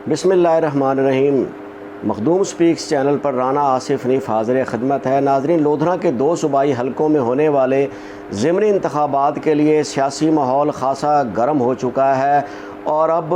बिस्मिल्लाहिर्रहमानिर्रहीम। Makhdoom speaks channel पर Rana Asif knife हाज़िर खिदमत है। नाज़रीन, लोधरा के 2 सूबाई हलकों में होने वाले ज़िमनी इंतखाबात के लिए सियासी माहौल ख़ासा गर्म हो चुका है और अब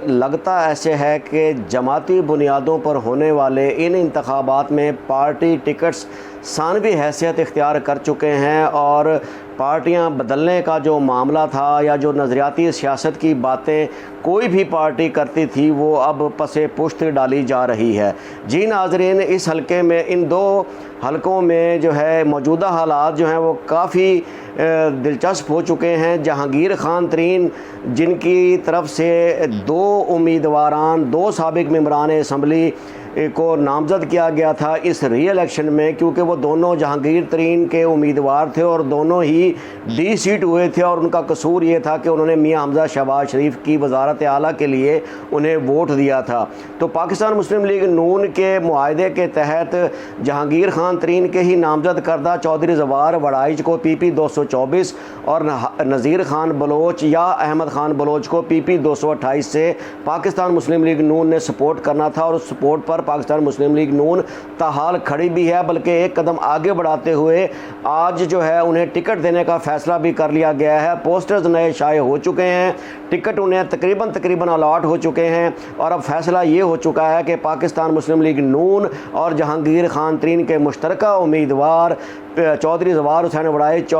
लगता ऐसे है कि जमाती बुनियादों पर होने वाले इन इंतखाबात में पार्टी टिकट्स सानवी हैसियत इख्तियार कर चुके हैं और पार्टियां बदलने का जो मामला था या जो नज़रियाती सियासत की बातें कोई भी पार्टी करती थी वो अब पसे पुश्त डाली जा रही है। जी नाज़रीन, इस हलके में, इन 2 हलकों में जो है मौजूदा हालात जो हैं वो काफ़ी दिलचस्प हो चुके हैं। जहांगीर खान तरीन, जिनकी तरफ से 2 उम्मीदवारान, 2 साबिक मेंबरान असम्बली को नामज़द किया गया था इस री इलेक्शन में, क्योंकि वो दोनों जहांगीर तरीन के उम्मीदवार थे और दोनों ही डी सीट हुए थे और उनका कसूर ये था कि उन्होंने मियां हमज़ा शहबाज शरीफ की वज़ारत आला के लिए उन्हें वोट दिया था। तो पाकिस्तान मुस्लिम लीग नून के मुआहदे के तहत जहांगीर खान तरीन के ही नामज़द करदा चौधरी ज़वार वड़ाइच को PP 224 और नज़ीर खान बलोच या अहमद खान बलोच को PP 228 से पाकिस्तान मुस्लिम लीग नून ने सपोर्ट करना था और उस सपोर्ट पर पाकिस्तान मुस्लिम लीग नून ताहाल खड़ी भी है, बल्कि एक कदम आगे बढ़ाते हुए आज जो है उन्हें टिकट देने का फैसला भी कर लिया गया है। पोस्टर्स नए शाये हो चुके हैं, टिकट उन्हें तकरीबन अलॉट हो चुके हैं और अब फैसला ये हो चुका है कि पाकिस्तान मुस्लिम लीग नून और जहांगीर खान तरीन के मुश्तरका उम्मीदवार चौधरी ज़वार हुसैन वड़ाइच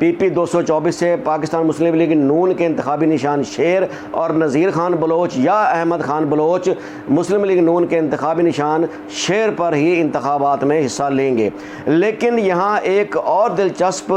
PP 224 से पाकिस्तान मुस्लिम लीग नून के इंतखाबी निशान शेर और नज़ीर खान बलोच या अहमद खान बलोच मुस्लिम लीग नून के इंतखाबी निशान शेर पर ही इंतखाबात में हिस्सा लेंगे। लेकिन यहाँ एक और दिलचस्प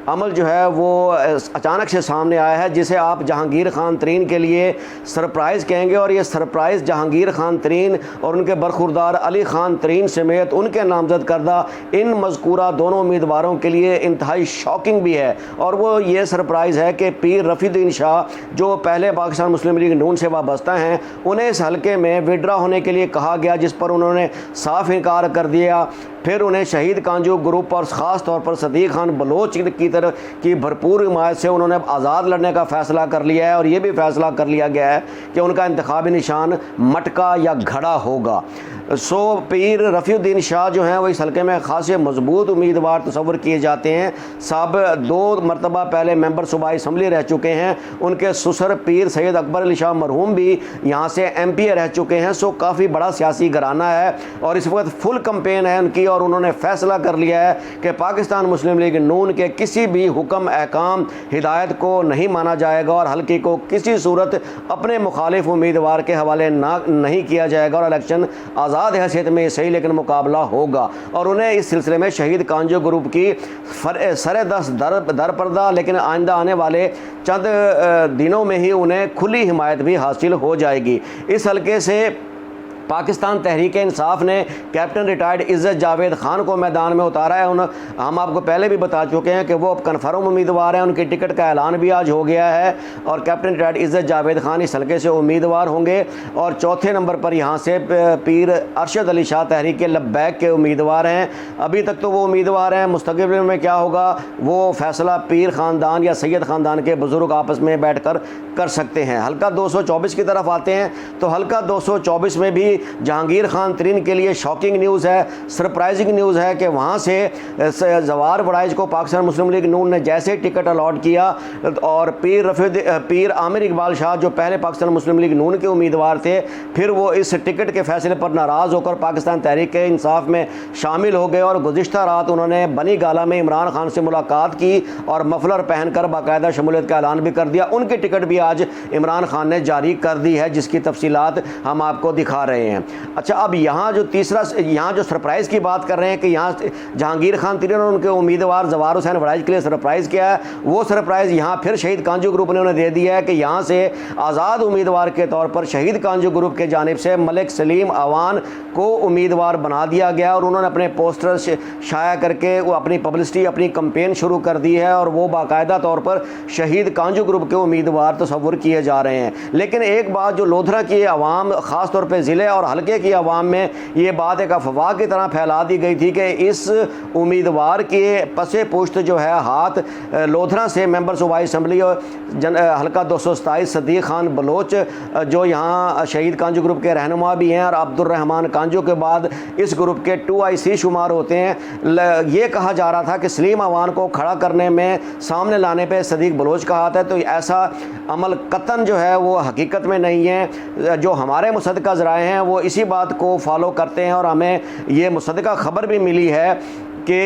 अमल जो है वो अचानक से सामने आया है, जिसे आप जहांगीर खान तरीन के लिए सरप्राइज़ कहेंगे और ये सरप्राइज़ जहांगीर खान तरीन और उनके बरखुरदार अली खान तरीन समेत उनके नामज़द करदा इन मज़कूरा दोनों उम्मीदवारों के लिए इंतहाई शॉकिंग भी है। और वो ये सरप्राइज़ है कि पीर रफ़ीउद्दीन शाह, जो पहले पाकिस्तान मुस्लिम लीग नून से वाबस्ता हैं, उन्हें इस हलके में विड्रा होने के लिए कहा गया, जिस पर उन्होंने साफ इनकार कर दिया। फिर उन्हें शहीद कांजू ग्रुप और ख़ास तौर पर सदीक़ खान बलोच की तरफ की भरपूर हिमायत से उन्होंने आज़ाद लड़ने का फ़ैसला कर लिया है और ये भी फ़ैसला कर लिया गया है कि उनका इंतखाबी निशान मटका या घड़ा होगा। सो पीर रफ़ीउद्दीन शाह जो हैं वो इस हलके में खासे मजबूत उम्मीदवार तस्वर किए जाते हैं। साब 2 मरतबा पहले मेंबर सूबाई असम्बली रह चुके हैं। उनके ससुर पीर सैयद अकबर अली शाह मरहूम भी यहाँ से MP रह चुके हैं। सो काफ़ी बड़ा सियासी घराना है और इस वक्त फुल कंपेन है उनकी और उन्होंने फ़ैसला कर लिया है कि पाकिस्तान मुस्लिम लीग नून के किसी भी हुक्म अहकाम हिदायत को नहीं माना जाएगा और हल्के को किसी सूरत अपने मुखालिफ उम्मीदवार के हवाले नहीं किया जाएगा और इलेक्शन आज़ाद हैसियत में सही लेकिन मुकाबला होगा। और उन्हें इस सिलसिले में शहीद कांजो ग्रुप की सरे-दस्त दरपर्दा लेकिन आइंदा आने वाले चंद दिनों में ही उन्हें खुली हिमायत भी हासिल हो जाएगी। इस हल्के से पाकिस्तान तहरीक इंसाफ ने कैप्टन रिटायर्ड इज़्ज़त जावेद खान को मैदान में उतारा है। हम आपको पहले भी बता चुके हैं कि वो अब कन्फर्म उम्मीदवार हैं, उनकी टिकट का ऐलान भी आज हो गया है और कैप्टन रिटायर्ड इज़्ज़त जावेद खान इस हल्के से उम्मीदवार होंगे। और चौथे नंबर पर यहाँ से पीर अरशद अली शाह तहरीक के लब्बैक के उम्मीदवार हैं। अभी तक तो वो उम्मीदवार हैं, मुस्तक़बिल में क्या होगा वो फ़ैसला पीर ख़ानदान या सैयद ख़ानदान के बुज़ुर्ग आपस में बैठ कर सकते हैं। हल्का 224 की तरफ आते हैं तो हल्का 224 में भी जहांगीर खान तरीन के लिए शॉकिंग न्यूज़ है, सरप्राइजिंग न्यूज़ है कि वहाँ से ज़वार वड़ाइच को पाकिस्तान मुस्लिम लीग नून ने जैसे टिकट अलॉट किया और पीर आमिर इकबाल शाह जो पहले पाकिस्तान मुस्लिम लीग नून के उम्मीदवार थे, फिर वो इस टिकट के फैसले पर नाराज़ होकर पाकिस्तान तहरीक इंसाफ में शामिल हो गए और गुज़िश्ता रात उन्होंने बनी गाला में इमरान खान से मुलाकात की और मफलर पहनकर बाकायदा शमूलियत का ऐलान भी कर दिया। उनकी टिकट भी आज इमरान खान ने जारी कर दी है, जिसकी तफसीलात हम आपको दिखा रहे हैं। अच्छा, अब यहाँ जो सरप्राइज़ की बात कर रहे हैं कि यहाँ जहांगीर खान तरीन और उनके उम्मीदवार ज़वार हुसैन वड़ाइच के लिए सरप्राइज़ क्या है, वो सरप्राइज़ यहाँ फिर शहीद कांजू ग्रुप ने उन्हें दे दिया है कि यहाँ से आज़ाद उम्मीदवार के तौर पर शहीद कांजू ग्रुप के जानिब से मलिक सलीम अवान को उम्मीदवार बना दिया गया और उन्होंने अपने पोस्टर शाया करके वो अपनी पब्लिसिटी, अपनी कंपेन शुरू कर दी है और वो बाकायदा तौर पर शहीद कांजू ग्रुप के उम्मीदवार तस्वुर किए जा रहे हैं। लेकिन एक बात जो लोधरा की आवाम, ख़ास तौर पर ज़िले और हल्के की आवाम में ये बात एक अफवाह की तरह फैला दी गई थी कि इस उम्मीदवार के पसे पुश्त जो है हाथ लोधरा से मेंबर सूबाई असम्बली और हल्का 227 सदीक खान बलोच जो यहाँ शहीद कांजू ग्रुप के रहनुमा भी हैं और अब्दुर्रहमान कांजू के बाद इस ग्रुप के 2IC शुमार होते हैं। ये कहा जा रहा था कि सलीम अवान को खड़ा करने में सामने लाने पे सदीक बलोच का हाथ है, तो ऐसा अमल कतन जो है वो हकीकत में नहीं है। जो हमारे मुसद्दक़ा ज़राए हैं वो इसी बात को फॉलो करते हैं और हमें ये मुसद्दक़ा ख़बर भी मिली है कि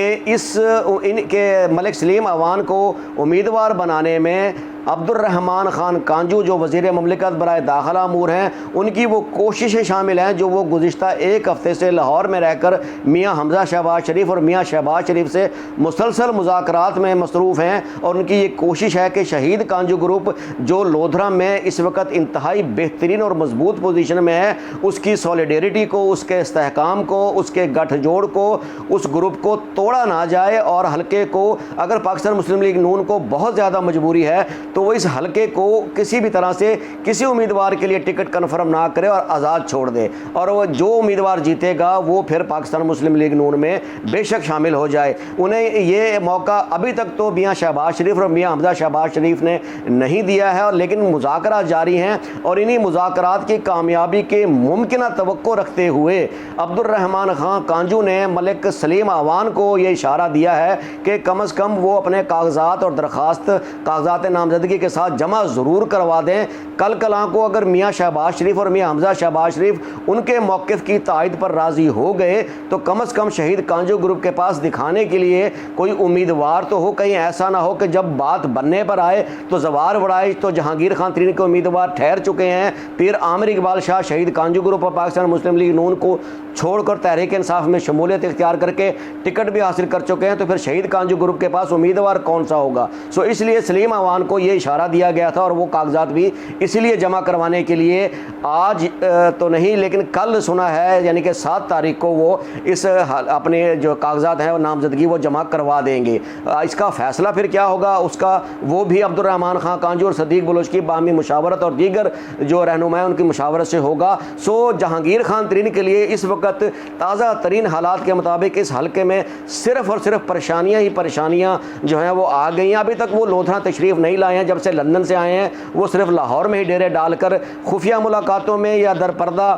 इनके मलिक सलीम अवान को उम्मीदवार बनाने में अब्दुर्रहमान खान कांजू जो वज़ीर ममलिकत बराए दाखिला अमूर हैं, उनकी वो कोशिशें शामिल हैं जो वो गुज़िश्ता एक हफ़्ते से लाहौर में रहकर मियाँ हमज़ा शहबाज शरीफ और मियाँ शहबाज शरीफ से मुसलसल मुज़ाकरात में मसरूफ़ हैं। और उनकी ये कोशिश है कि शहीद कांजू ग्रुप जो लोधरा में इस वक्त इंतहाई बेहतरीन और मजबूत पोजीशन में है, उसकी सॉलिडेरिटी को, उसके इस्तेहकाम को, उसके गठजोड़ को, उस ग्रुप को तोड़ा ना जाए। और हल्के को अगर पाकिस्तान मुस्लिम लीग नून को बहुत ज़्यादा मजबूरी है तो वो इस हल्के को किसी भी तरह से किसी उम्मीदवार के लिए टिकट कन्फर्म ना करे और आज़ाद छोड़ दे, और वो जो उम्मीदवार जीतेगा वो फिर पाकिस्तान मुस्लिम लीग नून में बेशक शामिल हो जाए। उन्हें ये मौका अभी तक तो मियाँ शहबाज शरीफ और मियाँ हमज़ा शहबाज शरीफ ने नहीं दिया है, और लेकिन मुज़ाकरा जारी हैं और इन्हीं मुज़ाकरात की कामयाबी के मुमकिन तवक्को रखते हुए अब्दुर्रहमान खान कांजू ने मलिक सलीम अवान को ये इशारा दिया है कि कम अज़ कम वो अपने कागजात और दरख्वास्त कागजात नामजदगी के साथ जमा ज़रूर करवा दें। कल कलां को अगर मियाँ शहबाज शरीफ और मियाँ हमज़ा शहबाज शरीफ उनके मौक़िफ़ की तायद पर राज़ी हो गए तो कम अज़ कम शहीद कांजू ग्रुप के पास दिखाने के लिए कोई उम्मीदवार तो हो। कहीं ऐसा ना हो कि जब बात बनने पर आए तो जवार वड़ाइश तो जहांगीर खान तरीन के उम्मीदवार ठहर चुके हैं, फिर आमिर इकबाल शाह शहीद कांजू ग्रुप और पाकिस्तान मुस्लिम लीग नून को छोड़कर तहरीक इंसाफ में शमूलियत इख्तियार करके टिकट भी हासिल कर चुके हैं, तो फिर शहीद कांजू ग्रुप के पास उम्मीदवार कौन सा होगा। सो इसलिए सलीम अवान को ये इशारा दिया गया था और वो कागजात भी इसीलिए जमा करवाने के लिए आज तो नहीं लेकिन कल सुना है, यानी कि 7 तारीख को वो इस अपने जो कागजात हैं वो नामजदगी वो जमा करवा देंगे। इसका फ़ैसला फिर क्या होगा उसका वो भी अब्दुर्रहमान खान कांजू और सदीक बलोच की बामी मुशावरत और दीगर जो रहनुमा उनकी मुशावरत से होगा। सो जहांगीर खान तरीन के लिए इस वक्त ताज़ा तरीन हालात के मुताबिक इस हल्के में सिर्फ़ और सिर्फ परेशानियाँ ही परेशानियाँ जो हैं वो आ गई हैं। अभी तक वो लोधरा तशरीफ़ नहीं लाए हैं, जब से लंदन से आए हैं वो सिर्फ लाहौर में ही डेरे डालकर खुफिया मुलाकातों में या दरपर्दा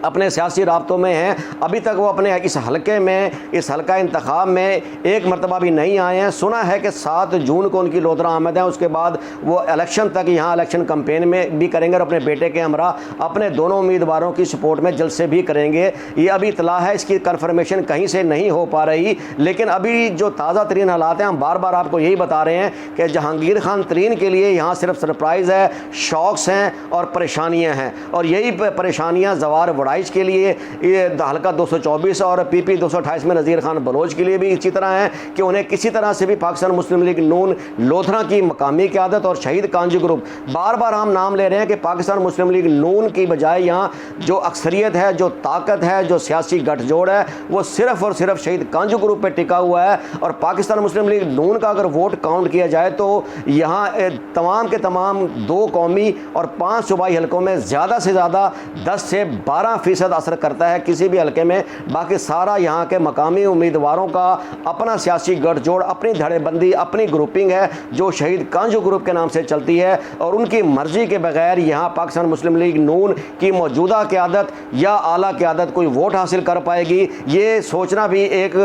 अपने सियासी राब्तों में हैं। अभी तक वो अपने इस हलके में, इस हलका इंतखाब में एक मरतबा भी नहीं आए हैं। सुना है कि 7 जून को उनकी लोधरा आमद है, उसके बाद वो इलेक्शन तक यहाँ इलेक्शन कैंपेन में भी करेंगे और अपने बेटे के हमरा अपने दोनों उम्मीदवारों की सपोर्ट में जलसे भी करेंगे। ये अभी इतला है, इसकी कन्फर्मेशन कहीं से नहीं हो पा रही, लेकिन अभी जो ताज़ा तरीन हालात हैं हम बार बार आपको यही बता रहे हैं कि जहांगीर खान तरीन के लिए यहाँ सिर्फ सरप्राइज़ है, शॉक्स हैं और परेशानियाँ हैं। और यही परेशानियाँ जवार वड़ाइश के लिए, ये हल्का 224 और PP 228 में नज़ीर खान बलोच के लिए भी इसी तरह है कि उन्हें किसी तरह से भी पाकिस्तान मुस्लिम लीग नून लोधरा की मकामी क़यादत और शहीद कांजू ग्रुप, बार बार हम नाम ले रहे हैं कि पाकिस्तान मुस्लिम लीग नून की बजाय यहाँ जो अक्सरियत है, जो ताकत है, जो सियासी गठजोड़ है वो सिर्फ़ और सिर्फ शहीद कांजू ग्रुप पर टिका हुआ है। और पाकिस्तान मुस्लिम लीग नून का अगर वोट काउंट किया जाए तो यहाँ तमाम के तमाम 2 कौमी और 5 सूबाई हलकों में ज़्यादा से ज़्यादा 10 से 12% असर करता है किसी भी हलके में। बाकी सारा यहाँ के मकामी उम्मीदवारों का अपना सियासी गठजोड़, अपनी धड़ेबंदी, अपनी ग्रुपिंग है जो शहीद कांजू ग्रुप के नाम से चलती है और उनकी मर्जी के बगैर यहाँ पाकिस्तान मुस्लिम लीग नून की मौजूदा क़यादत या आला क़यादत कोई वोट हासिल कर पाएगी, ये सोचना भी एक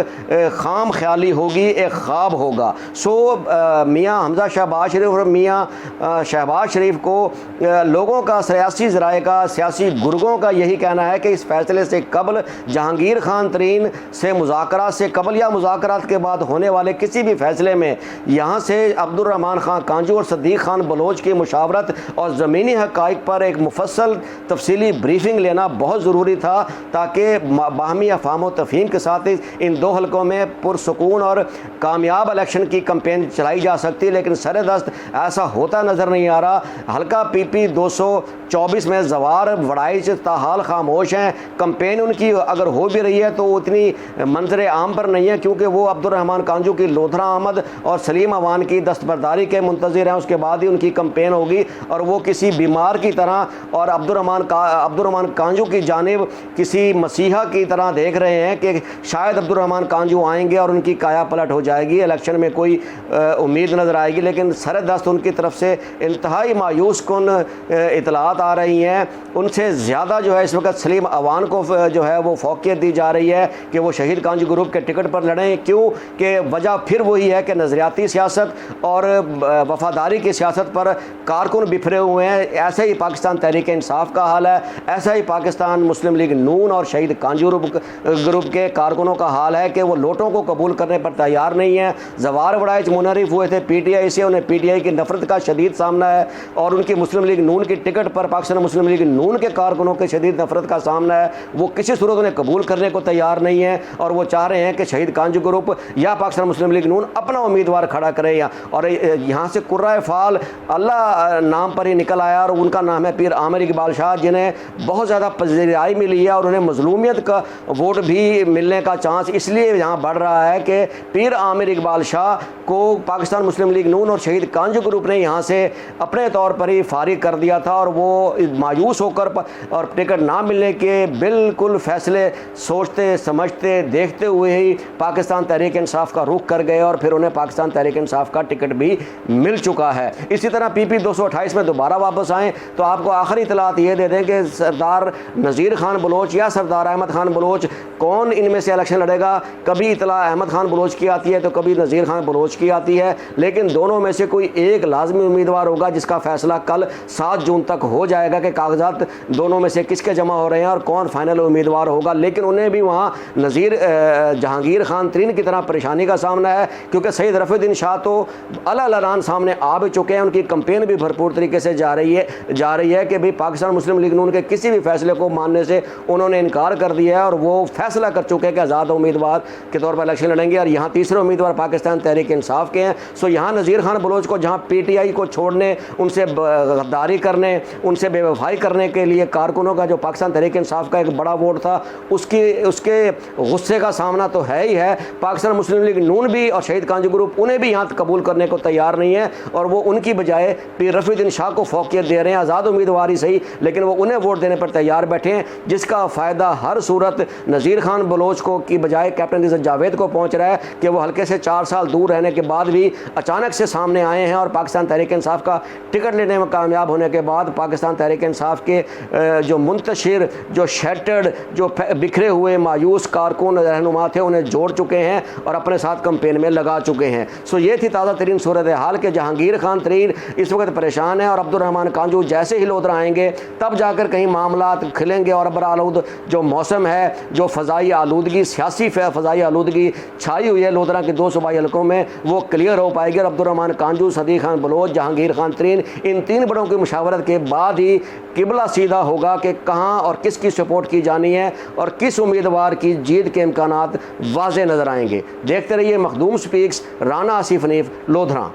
खाम ख्याली होगी, एक ख्वाब होगा। सो मियाँ हमज़ा शहबाज शरीफ और मियाँ शहबाज शरीफ को लोगों का, सियासी ज़राए का, सियासी गुर्गों का यही कहना है कि इस फैसले से कबल, जहांगीर खान तरीन से मुज़ाकरात से कबल या मुज़ाकरात के बाद होने वाले किसी भी फैसले में यहाँ से अब्दुर्रहमान खान कांजू और सदीक खान बलोच की मुशावरत और ज़मीनी हक़ाइक़ पर एक मुफस्सल तफसीली ब्रीफिंग लेना बहुत ज़रूरी था, ताकि बाहमी अफ़हाम व तफ़हीम के साथ इन 2 हलकों में पुरसुकून और कामयाब इलेक्शन की कैंपेन चलाई जा सकती। लेकिन सरेदस्त ऐसा होता नज़र नहीं आ रहा। हल्का PP 224 में जवार वड़ाइच ताहाल खामोश खामोश हैं। कंपेन उनकी अगर हो भी रही है तो उतनी मंजर आम पर नहीं है, क्योंकि वो अब्दुर्रहमान कांजू की लोधरा अहमद और सलीम अवान की दस्तबरदारी के मुंतज़िर हैं। उसके बाद ही उनकी कंपेन होगी और वो किसी बीमार की तरह और अब्दुर्रहमान कांजू की जानिब किसी मसीहा की तरह देख रहे हैं कि शायद अब्दुर्रहमान कांजू आएंगे और उनकी काया पलट हो जाएगी, इलेक्शन में कोई उम्मीद नज़र आएगी। लेकिन सरदस्त उनकी तरफ से इंतहाई मायूस कुन इतलात आ रही हैं। उनसे ज़्यादा जो है इस वक्त सलीम अवान को जो है वो फौकियत दी जा रही है कि वो शहीद कांजू ग्रुप के टिकट पर लड़ें। क्यों कि वजह फिर वही है कि नज़रियाती सियासत और वफादारी की सियासत पर कारकुन बिखरे हुए हैं। ऐसे ही पाकिस्तान तहरीक इंसाफ का हाल है, ऐसा ही पाकिस्तान मुस्लिम लीग नून और शहीद कांजू ग्रुप के कारकुनों का हाल है कि वो लोटों को कबूल करने पर तैयार नहीं है। जवार बड़ाइच मुनहरिफ हुए थे PTI से, उन्हें PTI की नफरत का शदीद सामना है और उनकी मुस्लिम लीग नून की टिकट पर पाकिस्तान मुस्लिम लीग नून के कारकुनों के शदीद नफरत का सामना है। वो किसी सूरत उन्हें कबूल करने को तैयार नहीं है और वो चाह रहे हैं कि शहीद कांजू ग्रुप या पाकिस्तान मुस्लिम लीग नून अपना उम्मीदवार खड़ा करे। और यहाँ से कुर्रा फाल अल्लाह नाम पर ही निकल आया और उनका नाम है पीर आमिर इकबाल शाह, जिन्हें बहुत ज़्यादा पजीराई मिली है और उन्हें मजलूमियत का वोट भी मिलने का चांस इसलिए यहाँ बढ़ रहा है कि पीर आमिर इकबाल शाह को पाकिस्तान मुस्लिम लीग नून और शहीद कांजू ग्रुप ने यहाँ से अपने तौर पर ही फारिग कर दिया था और वो मायूस होकर और टिकट ना मिलने के बिल्कुल फैसले सोचते समझते देखते हुए ही पाकिस्तान तहरीक इंसाफ का रुख कर गए और फिर उन्हें पाकिस्तान तहरीक इंसाफ का टिकट भी मिल चुका है। इसी तरह PP 228 में दोबारा वापस आएँ तो आपको आखिरी इतलात ये दे दें कि सरदार नज़ीर खान बलोच या सरदार अहमद खान बलोच कौन इनमें से इलेक्शन लड़ेगा। कभी इतला अहमद खान बलोच की आती है तो कभी नज़ीर खान बलोच की आती है, लेकिन दोनों में से कोई एक लाजमी उम्मीदवार होगा जिसका फैसला कल 7 जून तक हो जाएगा कि कागजात दोनों में से किसके जमा हो रहे हैं और कौन फाइनल उम्मीदवार होगा। लेकिन उन्हें भी वहाँ नज़ीर जहांगीर खान तरीन की तरह परेशानी का सामना है, क्योंकि सैयद रफ़ीउद्दीन शाह तो अलान सामने आ भी चुके हैं। उनकी कंपेन भी भरपूर तरीके से जा रही है कि भाई पाकिस्तान मुस्लिम लीग नून के किसी भी फैसले को मानने से उन्होंने इनकार कर दिया है और वो फैसला कर चुके हैं कि आज़ाद उम्मीदवार के तौर पर इलेक्शन लड़ेंगे। और यहाँ तीसरे उम्मीदवार पाकिस्तान तहरीक इंसाफ के हैं। सो यहाँ नज़ीर खान बलोच को जहाँ PTI को छोड़ने, उनसे गद्दारी करने, उनसे बेवफाई करने के लिए कारकुनों का जो पाकिस्तान तहरीक इंसाफ का एक बड़ा वोट था उसके गुस्से का सामना तो है ही है। पाकिस्तान मुस्लिम लीग नून भी और शहीद कांजू ग्रुप उन्हें भी यहाँ कबूल करने को तैयार नहीं है और वो उनकी बजाय पीर रफ़ीउद्दीन शाह को फौकियत दे रहे हैं। आज़ाद उम्मीदवार ही सही, लेकिन वो उन्हें वोट देने पर तैयार बैठे हैं, जिसका फ़ायदा हर सूरत नज़ीर खान बलोच को की बजाय कैप्टन इज़्ज़त जावेद को पहुँच रहा है कि वो हल्के से 4 साल दूर रहने के बाद भी अचानक से सामने आए हैं और पाकिस्तान तहरीक इंसाफ का टिकट लेने में कामयाब होने के बाद पाकिस्तान तहरीक इंसाफ के जो मुंतशिर, जो शैटर्ड, जो बिखरे हुए मायूस कारकुन रहनुमा थे उन्हें जोड़ चुके हैं और अपने साथ कंपेन में लगा चुके हैं। सो ये थी ताज़ा तरीन सूरत हाल के जहांगीर खान तरीन इस वक्त परेशान है और अब्दुर्रहमान कांजू जैसे ही लोधरा आएंगे तब जाकर कहीं मामला खिलेंगे और बहरहाल जो मौसम है, जो फ़ज़ाई आलूदगी, सियासी फ़ज़ाई आलूदगी छाई हुई है लोधरा के 2 सूबाई हलकों में, वो क्लियर हो पाएगी और अब्दुर्रहमान कांजू, सदीक खान बलोच, जहांगीर खान तरीन, इन 3 बड़ों की मुशावरत के बाद ही किबला सीधा होगा कि कहाँ और किसकी सपोर्ट की जानी है और किस उम्मीदवार की जीत के इम्कानात वाज़े नज़र आएंगे। देखते रहिए मखदूम स्पीक्स, राना आसिफ हनीफ, लोधरा।